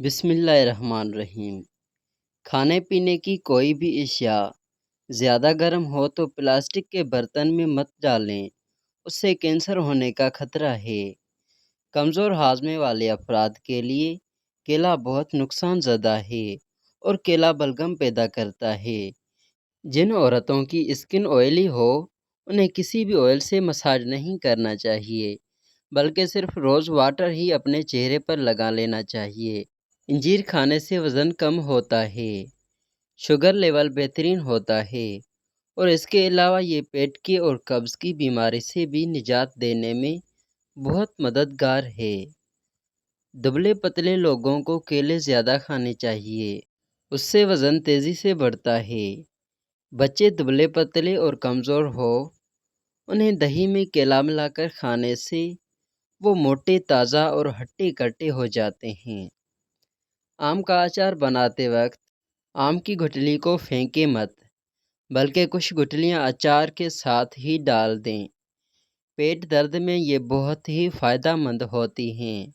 بسم اللہ الرحمن الرحیم۔ کھانے پینے کی کوئی بھی اشیاء زیادہ گرم ہو تو پلاسٹک کے برتن میں مت ڈالیں، اس سے کینسر ہونے کا خطرہ ہے۔ کمزور ہاضمے والے افراد کے لیے کیلا بہت نقصان زدہ ہے اور کیلا بلغم پیدا کرتا ہے۔ جن عورتوں کی اسکن آئلی ہو انہیں کسی بھی آئل سے مساج نہیں کرنا چاہیے، بلکہ صرف روز واٹر ہی اپنے چہرے پر لگا لینا چاہیے۔ انجیر کھانے سے وزن کم ہوتا ہے، شوگر لیول بہترین ہوتا ہے اور اس کے علاوہ یہ پیٹ کی اور قبض کی بیماری سے بھی نجات دینے میں بہت مددگار ہے۔ دبلے پتلے لوگوں کو کیلے زیادہ کھانے چاہیے، اس سے وزن تیزی سے بڑھتا ہے۔ بچے دبلے پتلے اور کمزور ہو انہیں دہی میں کیلا ملا کر کھانے سے وہ موٹے تازہ اور ہٹے کٹے ہو جاتے ہیں۔ آم کا اچار بناتے وقت آم کی گٹلی کو پھینکیں مت، بلکہ کچھ گٹلیاں اچار کے ساتھ ہی ڈال دیں۔ پیٹ درد میں یہ بہت ہی فائدہ مند ہوتی ہیں۔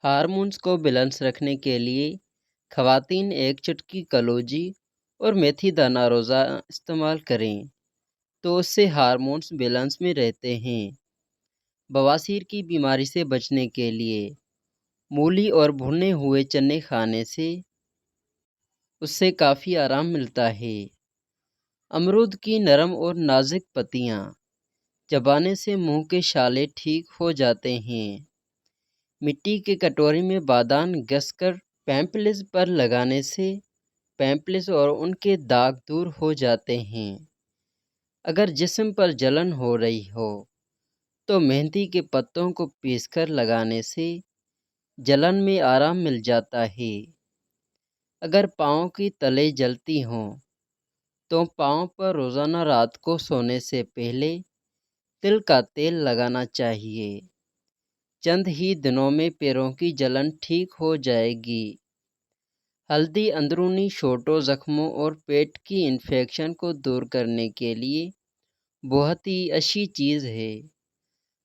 ہارمونز کو بیلنس رکھنے کے لیے خواتین ایک چٹکی کلوجی اور میتھی دانہ روزانہ استعمال کریں تو اس سے ہارمونز بیلنس میں رہتے ہیں۔ بواسیر کی بیماری سے بچنے کے لیے مولی اور بھنے ہوئے چنے کھانے سے اس سے کافی آرام ملتا ہے۔ امرود کی نرم اور نازک پتیاں چبانے سے منہ کے چھالے ٹھیک ہو جاتے ہیں۔ مٹی کے کٹوری میں بادام گھس کر پیمپلز پر لگانے سے پیمپلز اور ان کے داغ دور ہو جاتے ہیں۔ اگر جسم پر جلن ہو رہی ہو تو مہندی کے پتوں کو پیس کر لگانے سے جلن میں آرام مل جاتا ہے۔ اگر پاؤں کی تلے جلتی ہوں تو پاؤں پر روزانہ رات کو سونے سے پہلے تل کا تیل لگانا چاہیے۔ چند ہی دنوں میں پیروں کی جلن ٹھیک ہو جائے گی۔ ہلدی اندرونی چھوٹوں زخموں اور پیٹ کی انفیکشن کو دور کرنے کے لیے بہت ہی اچھی چیز ہے۔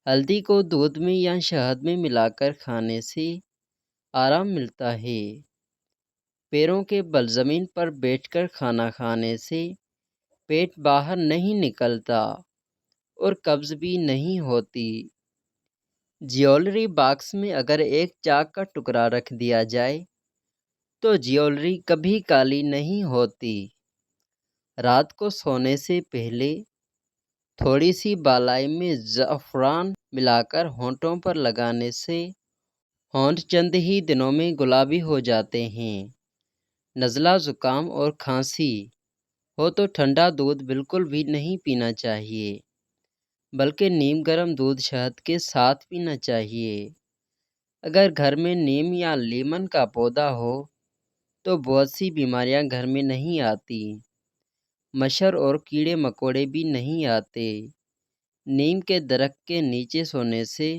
ہلدی کو دودھ میں یا شہد میں ملا کر کھانے سے آرام ملتا ہے۔ پیروں کے بل زمین پر بیٹھ کر کھانا کھانے سے پیٹ باہر نہیں نکلتا اور قبض بھی نہیں ہوتی۔ جیولری باکس میں اگر ایک چاک کا ٹکڑا رکھ دیا جائے تو جیولری کبھی کالی نہیں ہوتی۔ رات کو سونے سے پہلے تھوڑی سی بالائی میں زعفران ملا کر ہونٹوں پر لگانے سے ہونٹ چند ہی دنوں میں گلابی ہو جاتے ہیں۔ نزلہ زکام اور کھانسی ہو تو ٹھنڈا دودھ بالکل بھی نہیں پینا چاہیے، بلکہ نیم گرم دودھ شہد کے ساتھ پینا چاہیے۔ اگر گھر میں نیم یا لیمن کا پودا ہو تو بہت سی بیماریاں گھر میں نہیں آتی، مچھر اور کیڑے مکوڑے بھی نہیں آتے۔ نیم کے درخت کے نیچے سونے سے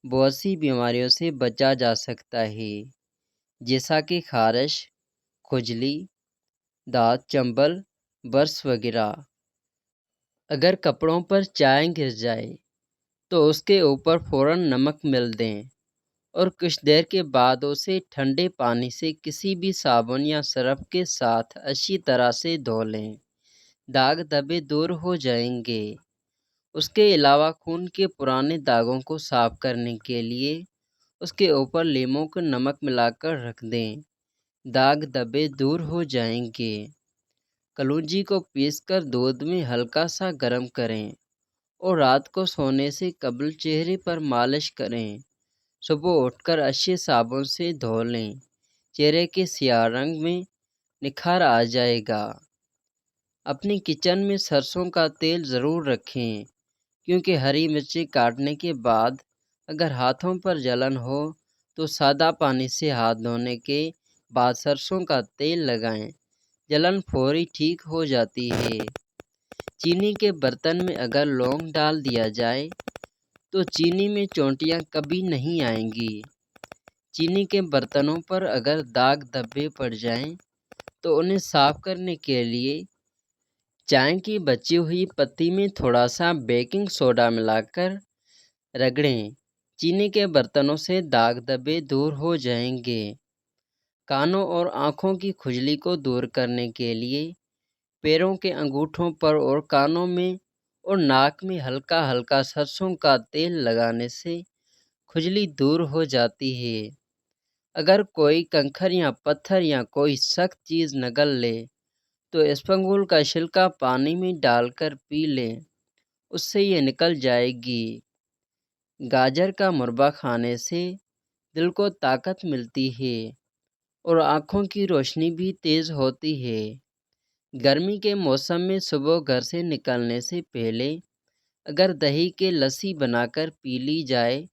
بہت سی بیماریوں سے بچا جا سکتا ہے، جیسا کہ خارش، کھجلی، دانت چنبل، برس وغیرہ۔ اگر کپڑوں پر چائے گر جائے تو اس کے اوپر فوراً نمک مل دیں اور کچھ دیر کے بعد اسے ٹھنڈے پانی سے کسی بھی صابن یا سرف کے ساتھ اچھی طرح سے دھو لیں، داغ دھبے دور ہو جائیں گے۔ اس کے علاوہ خون کے پرانے داغوں کو صاف کرنے کے لیے اس کے اوپر لیموں کا نمک ملا کر رکھ دیں، داغ دھبے دور ہو جائیں گے۔ کلونجی کو پیس کر دودھ میں ہلکا سا گرم کریں اور رات کو سونے سے قبل چہرے پر مالش کریں۔ صبح اٹھ کر اچھے صابن سے دھو لیں، چہرے کے سیاہ رنگ میں نکھار آ جائے گا۔ اپنی کچن میں سرسوں کا تیل ضرور رکھیں، کیونکہ ہری مرچیں کاٹنے کے بعد اگر ہاتھوں پر جلن ہو تو سادہ پانی سے ہاتھ دھونے کے بعد سرسوں کا تیل لگائیں، جلن فوری ٹھیک ہو جاتی ہے۔ چینی کے برتن میں اگر لونگ ڈال دیا جائے تو چینی میں چونٹیاں کبھی نہیں آئیں گی۔ چینی کے برتنوں پر اگر داغ دھبے پڑ جائیں تو انہیں صاف کرنے کے لیے چائے کی بچی ہوئی پتی میں تھوڑا سا بیکنگ سوڈا ملا کر رگڑیں، چینی کے برتنوں سے داغ دھبے دور ہو جائیں گے۔ کانوں اور آنکھوں کی کھجلی کو دور کرنے کے لیے پیروں کے انگوٹھوں پر اور کانوں میں اور ناک میں ہلکا ہلکا سرسوں کا تیل لگانے سے کھجلی دور ہو جاتی ہے۔ اگر کوئی کنکر یا پتھر یا کوئی سخت چیز نگل لے تو اسپغول کا چھلکا پانی میں ڈال کر پی لیں، اس سے یہ نکل جائے گی۔ گاجر کا مربع کھانے سے دل کو طاقت ملتی ہے اور آنکھوں کی روشنی بھی تیز ہوتی ہے۔ گرمی کے موسم میں صبح گھر سے نکلنے سے پہلے اگر دہی کے لسی بنا کر پی لی جائے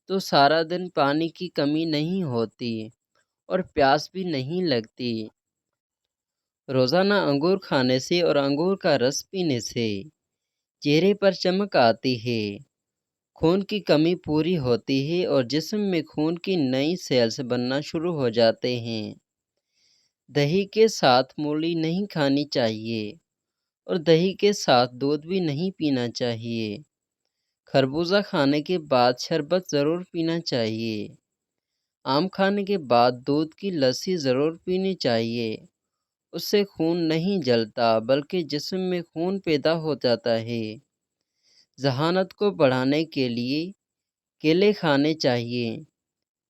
تو سارا دن پانی کی کمی نہیں ہوتی اور پیاس بھی نہیں لگتی۔ روزانہ انگور کھانے سے اور انگور کا رس پینے سے چہرے پر چمک آتی ہے، خون کی کمی پوری ہوتی ہے اور جسم میں خون کی نئی سیلز بننا شروع ہو جاتے ہیں۔ دہی کے ساتھ مولی نہیں کھانی چاہیے اور دہی کے ساتھ دودھ بھی نہیں پینا چاہیے۔ خربوزہ کھانے کے بعد شربت ضرور پینا چاہیے۔ آم کھانے کے بعد دودھ کی لسی ضرور پینی چاہیے، اس سے خون نہیں جلتا بلکہ جسم میں خون پیدا ہو جاتا ہے۔ ذہانت کو بڑھانے کے لیے کیلے کھانے چاہیے۔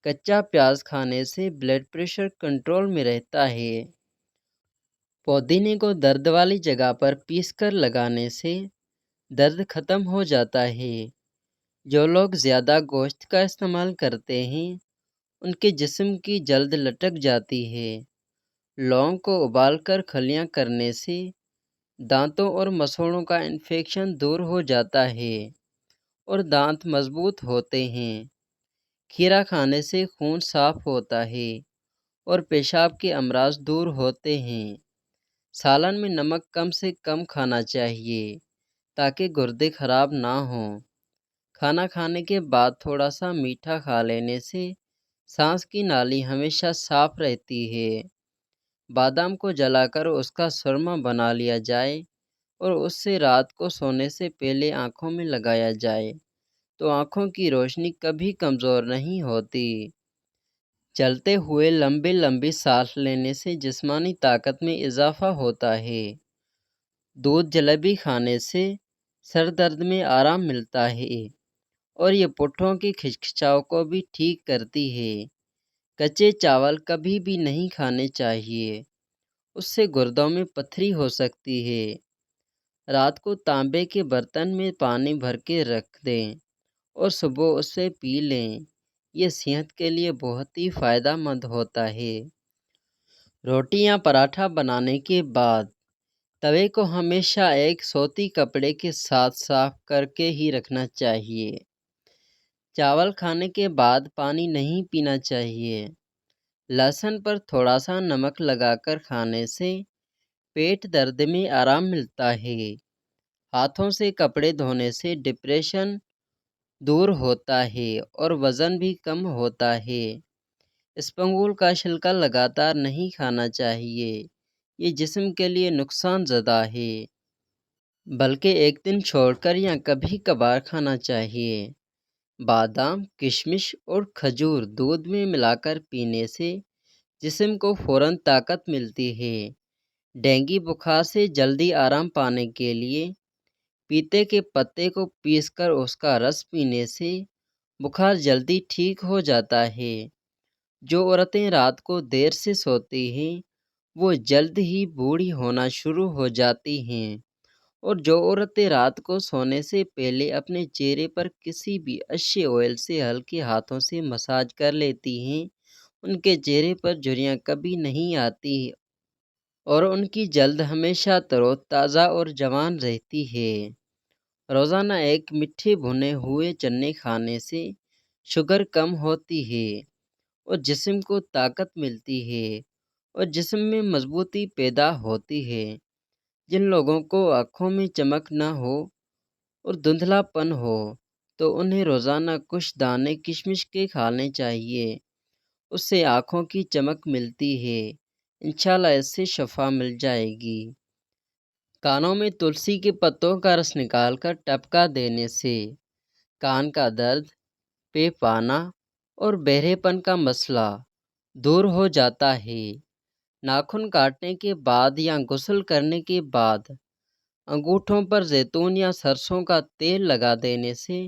کچا پیاز کھانے سے بلڈ پریشر کنٹرول میں رہتا ہے۔ پودینے کو درد والی جگہ پر پیس کر لگانے سے درد ختم ہو جاتا ہے۔ جو لوگ زیادہ گوشت کا استعمال کرتے ہیں ان کے جسم کی جلد لٹک جاتی ہے۔ لونگ کو ابال کر خلیاں کرنے سے دانتوں اور مسوڑھوں کا انفیکشن دور ہو جاتا ہے اور دانت مضبوط ہوتے ہیں۔ کھیرا کھانے سے خون صاف ہوتا ہے اور پیشاب کے امراض دور ہوتے ہیں۔ سالن میں نمک کم سے کم کھانا چاہیے تاکہ گردے خراب نہ ہوں۔ کھانا کھانے کے بعد تھوڑا سا میٹھا کھا لینے سے سانس کی نالی ہمیشہ صاف رہتی ہے۔ بادام کو جلا کر اس کا سرما بنا لیا جائے اور اس سے رات کو سونے سے پہلے آنکھوں میں لگایا جائے تو آنکھوں کی روشنی کبھی کمزور نہیں ہوتی۔ چلتے ہوئے لمبی لمبی سانس لینے سے جسمانی طاقت میں اضافہ ہوتا ہے۔ دودھ جلیبی کھانے سے سر درد میں آرام ملتا ہے اور یہ پٹھوں کی کھچکچاؤ کو بھی ٹھیک کرتی ہے۔ کچے چاول کبھی بھی نہیں کھانے چاہیے، اس سے گردوں میں پتھری ہو سکتی ہے۔ رات کو تانبے کے برتن میں پانی بھر کے رکھ دیں اور صبح اسے پی لیں، یہ صحت کے لیے بہت ہی فائدہ مند ہوتا ہے۔ روٹی یا پراٹھا بنانے کے بعد توے کو ہمیشہ ایک سوتی کپڑے کے ساتھ صاف کر کے ہی رکھنا چاہیے۔ چاول کھانے کے بعد پانی نہیں پینا چاہیے۔ لہسن پر تھوڑا سا نمک لگا کر کھانے سے پیٹ درد میں آرام ملتا ہے۔ ہاتھوں سے کپڑے دھونے سے ڈپریشن دور ہوتا ہے اور وزن بھی کم ہوتا ہے۔ اسپغول کا چھلکا لگاتار نہیں کھانا چاہیے، یہ جسم کے لیے نقصان زدہ ہے، بلکہ ایک دن چھوڑ کر یا کبھی کبھار کھانا چاہیے۔ بادام، کشمش اور کھجور دودھ میں ملا کر پینے سے جسم کو فوراً طاقت ملتی ہے۔ ڈینگی بخار سے جلدی آرام پانے کے لیے پیتے کے پتے کو پیس کر اس کا رس پینے سے بخار جلدی ٹھیک ہو جاتا ہے۔ جو عورتیں رات کو دیر سے سوتی ہیں وہ جلد ہی بوڑھی ہونا شروع ہو جاتی ہیں، اور جو عورتیں رات کو سونے سے پہلے اپنے چہرے پر کسی بھی اچھے آئل سے ہلکے ہاتھوں سے مساج کر لیتی ہیں ان کے چہرے پر جھریاں کبھی نہیں آتی اور ان کی جلد ہمیشہ تر و تازہ اور جوان رہتی ہے۔ روزانہ ایک میٹھے بھنے ہوئے چنے کھانے سے شوگر کم ہوتی ہے اور جسم کو طاقت ملتی ہے اور جسم میں مضبوطی پیدا ہوتی ہے۔ جن لوگوں کو آنکھوں میں چمک نہ ہو اور دھندلا پن ہو تو انہیں روزانہ کچھ دانے کشمش کے کھانے چاہیے، اس سے آنکھوں کی چمک ملتی ہے، انشاءاللہ اس سے شفا مل جائے گی۔ کانوں میں تلسی کے پتوں کا رس نکال کر ٹپکا دینے سے کان کا درد، پیپ آنا اور بہرے پن کا مسئلہ دور ہو جاتا ہے۔ ناخن کاٹنے کے بعد یا غسل کرنے کے بعد انگوٹھوں پر زیتون یا سرسوں کا تیل لگا دینے سے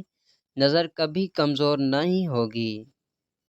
نظر کبھی کمزور نہیں ہوگی۔